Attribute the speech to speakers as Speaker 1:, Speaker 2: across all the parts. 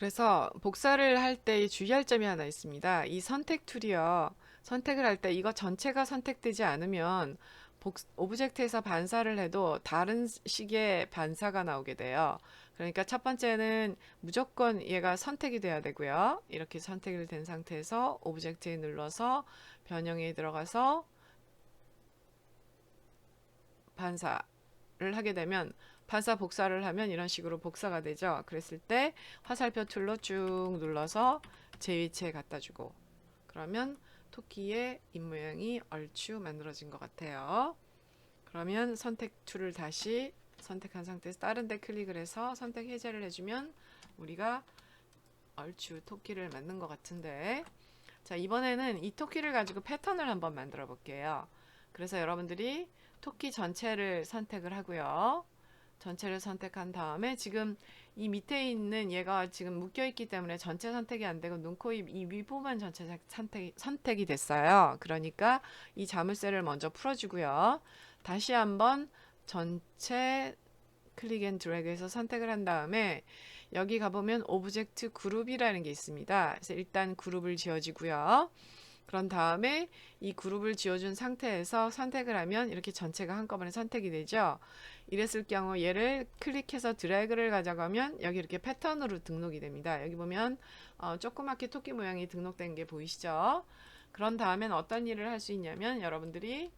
Speaker 1: 그래서 복사를 할 때 주의할 점이 하나 있습니다. 이 선택 툴이요. 선택을 할 때 이거 전체가 선택되지 않으면 오브젝트에서 반사를 해도 다른 식의 반사가 나오게 돼요. 그러니까 첫 번째는 무조건 얘가 선택이 돼야 되고요. 이렇게 선택이 된 상태에서 오브젝트에 눌러서 변형에 들어가서 반사를 하게 되면 반사 복사를 하면 이런 식으로 복사가 되죠. 그랬을 때 화살표 툴로 쭉 눌러서 제 위치에 갖다 주고 그러면 토끼의 입모양이 얼추 만들어진 것 같아요. 그러면 선택 툴을 다시 선택한 상태에서 다른 데 클릭을 해서 선택 해제를 해주면 우리가 얼추 토끼를 만든 것 같은데, 자, 이번에는 이 토끼를 가지고 패턴을 한번 만들어 볼게요. 그래서 여러분들이 토끼 전체를 선택을 하고요. 전체를 선택한 다음에 지금 이 밑에 있는 얘가 지금 묶여 있기 때문에 전체 선택이 안 되고 눈, 코, 입, 이 윗부분 전체 선택이 됐어요. 그러니까 이 자물쇠를 먼저 풀어주고요. 다시 한번 전체 클릭 앤 드래그해서 선택을 한 다음에 여기 가보면 오브젝트 그룹이라는 게 있습니다. 그래서 일단 그룹을 지어주고요. 그런 다음에 이 그룹을 지어준 상태에서 선택을 하면 이렇게 전체가 한꺼번에 선택이 되죠. 이랬을 경우 얘를 클릭해서 드래그를 가져가면 여기 이렇게 패턴으로 등록이 됩니다. 여기 보면 조그맣게 토끼 모양이 등록된 게 보이시죠? 그런 다음엔 어떤 일을 할 수 있냐면 여러분들이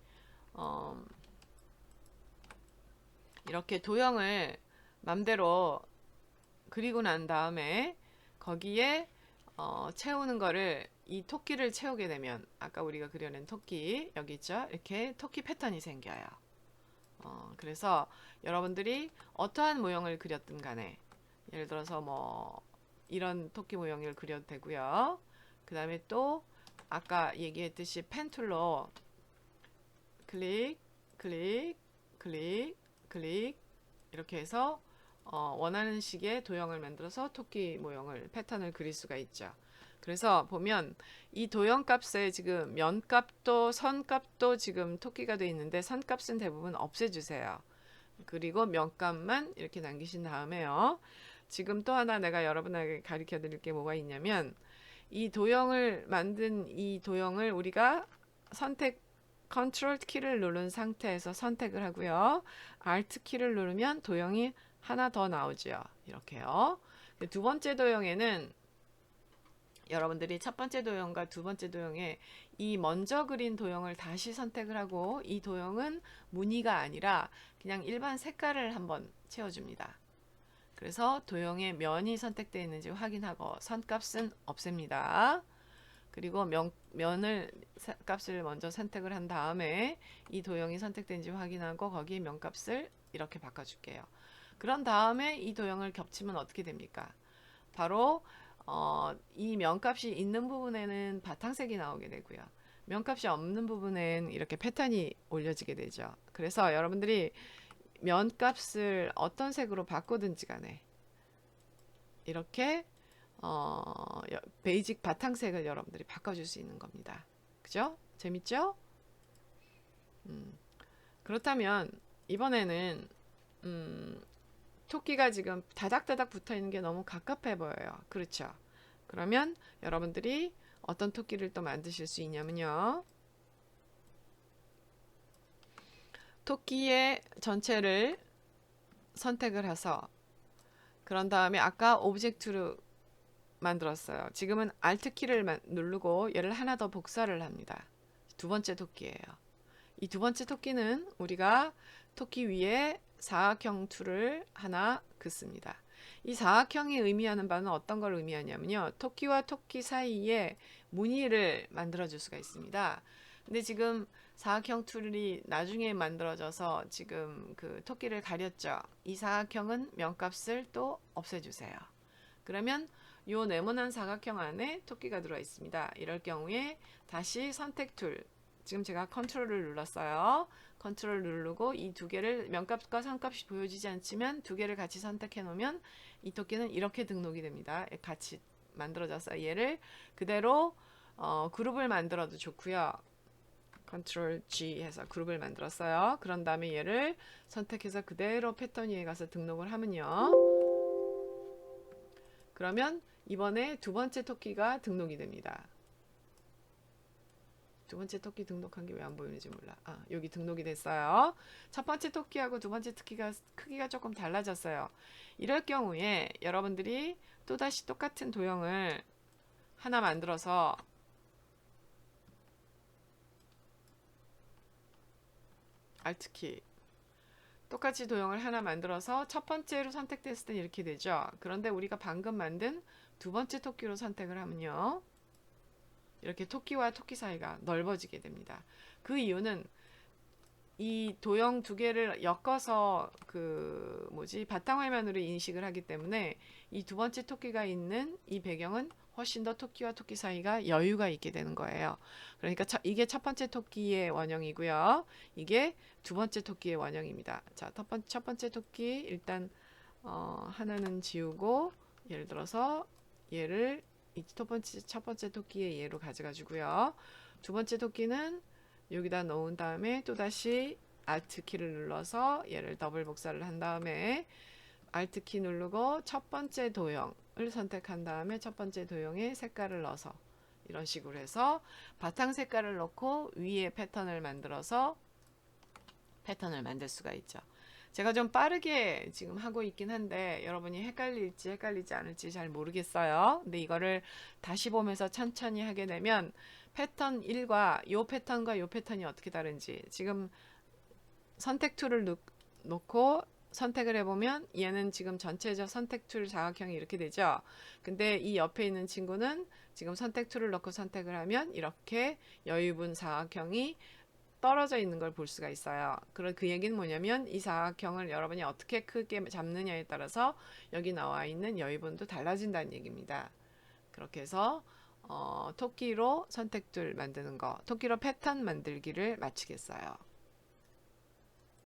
Speaker 1: 이렇게 도형을 맘대로 그리고 난 다음에 거기에 채우는 거를 이 토끼를 채우게 되면 아까 우리가 그려낸 토끼 여기 있죠? 이렇게 토끼 패턴이 생겨요. 그래서 여러분들이 어떠한 모형을 그렸든 간에 예를 들어서 뭐 이런 토끼 모형을 그려도 되고요. 그 다음에 또 아까 얘기했듯이 펜 툴로 클릭 클릭 클릭 클릭 이렇게 해서 원하는 식의 도형을 만들어서 토끼 모형을 패턴을 그릴 수가 있죠. 그래서 보면 이 도형 값에 지금 면값도 선값도 지금 토끼가 되어 있는데 선값은 대부분 없애주세요. 그리고 면값만 이렇게 남기신 다음에요. 지금 또 하나 내가 여러분에게 가르쳐 드릴 게 뭐가 있냐면 이 도형을 만든 이 도형을 우리가 선택 컨트롤 키를 누른 상태에서 선택을 하고요. Alt 키를 누르면 도형이 하나 더 나오죠. 이렇게요. 두 번째 도형에는 여러분들이 첫 번째 도형과 두 번째 도형에 이 먼저 그린 도형을 다시 선택을 하고 이 도형은 무늬가 아니라 그냥 일반 색깔을 한번 채워줍니다. 그래서 도형의 면이 선택되어 있는지 확인하고 선값은 없앱니다. 그리고 면을 값을 먼저 선택을 한 다음에 이 도형이 선택된지 확인하고 거기에 면값을 이렇게 바꿔줄게요. 그런 다음에 이 도형을 겹치면 어떻게 됩니까? 바로 이 면값이 있는 부분에는 바탕색이 나오게 되고요. 면값이 없는 부분엔 이렇게 패턴이 올려지게 되죠. 그래서 여러분들이 면값을 어떤 색으로 바꾸든지 간에 이렇게 베이직 바탕색을 여러분들이 바꿔줄 수 있는 겁니다. 그죠? 재밌죠? 그렇다면 이번에는 토끼가 지금 다닥다닥 붙어 있는 게 너무 갑갑해 보여요. 그렇죠? 그러면 여러분들이 어떤 토끼를 또 만드실 수 있냐면요. 토끼의 전체를 선택을 해서 그런 다음에 아까 오브젝트로 만들었어요. 지금은 Alt 키를 누르고 얘를 하나 더 복사를 합니다. 두 번째 토끼예요. 이 두 번째 토끼는 우리가 토끼 위에 사각형 툴을 하나 긋습니다. 이 사각형이 의미하는 바는 어떤 걸 의미하냐면요. 토끼와 토끼 사이에 무늬를 만들어 줄 수가 있습니다. 근데 지금 사각형 툴이 나중에 만들어져서 지금 그 토끼를 가렸죠. 이 사각형은 면값을 또 없애주세요. 그러면 요 네모난 사각형 안에 토끼가 들어와 있습니다. 이럴 경우에 다시 선택 툴, 지금 제가 컨트롤을 눌렀어요. 컨트롤 누르고 이 두 개를 면값과 선값이 보여지지 않지만 두 개를 같이 선택해 놓으면 이 토끼는 이렇게 등록이 됩니다. 같이 만들어져서 얘를 그대로 그룹을 만들어도 좋고요. 컨트롤 G 해서 그룹을 만들었어요. 그런 다음에 얘를 선택해서 그대로 패턴 위에 가서 등록을 하면요. 그러면 이번에 두 번째 토끼가 등록이 됩니다. 두 번째 토끼 등록한 게 왜 안 보이는지 몰라. 아, 여기 등록이 됐어요. 첫 번째 토끼하고 두 번째 토끼가 크기가 조금 달라졌어요. 이럴 경우에 여러분들이 또다시 똑같은 도형을 하나 만들어서 Alt키 똑같이 도형을 하나 만들어서 첫 번째로 선택됐을 땐 이렇게 되죠. 그런데 우리가 방금 만든 두 번째 토끼로 선택을 하면요. 이렇게 토끼와 토끼 사이가 넓어지게 됩니다. 그 이유는 이 도형 두 개를 엮어서 바탕화면으로 인식을 하기 때문에 이 두 번째 토끼가 있는 이 배경은 훨씬 더 토끼와 토끼 사이가 여유가 있게 되는 거예요. 그러니까 이게 첫 번째 토끼의 원형이고요. 이게 두 번째 토끼의 원형입니다. 자, 첫 번째 토끼 일단 하나는 지우고 예를 들어서 얘를 첫 번째 토끼의 얘로 가져가 주고요. 두 번째 토끼는 여기다 넣은 다음에 또다시 Alt키를 눌러서 얘를 더블 복사를 한 다음에 Alt키 누르고 첫 번째 도형을 선택한 다음에 첫 번째 도형에 색깔을 넣어서 이런 식으로 해서 바탕 색깔을 넣고 위에 패턴을 만들어서 패턴을 만들 수가 있죠. 제가 좀 빠르게 지금 하고 있긴 한데 여러분이 헷갈리지 않을지 잘 모르겠어요. 근데 이거를 다시 보면서 천천히 하게 되면 패턴 1과 요 패턴과 요 패턴이 어떻게 다른지 지금 선택 툴을 놓고 선택을 해보면 얘는 지금 전체적 선택 툴 사각형이 이렇게 되죠. 근데 이 옆에 있는 친구는 지금 선택 툴을 넣고 선택을 하면 이렇게 여유분 사각형이 떨어져 있는 걸 볼 수가 있어요. 그 얘기는 뭐냐면 이 사각형을 여러분이 어떻게 크게 잡느냐에 따라서 여기 나와 있는 여유분도 달라진다는 얘기입니다. 그렇게 해서 토끼로 선택툴 만드는 거, 토끼로 패턴 만들기를 마치겠어요.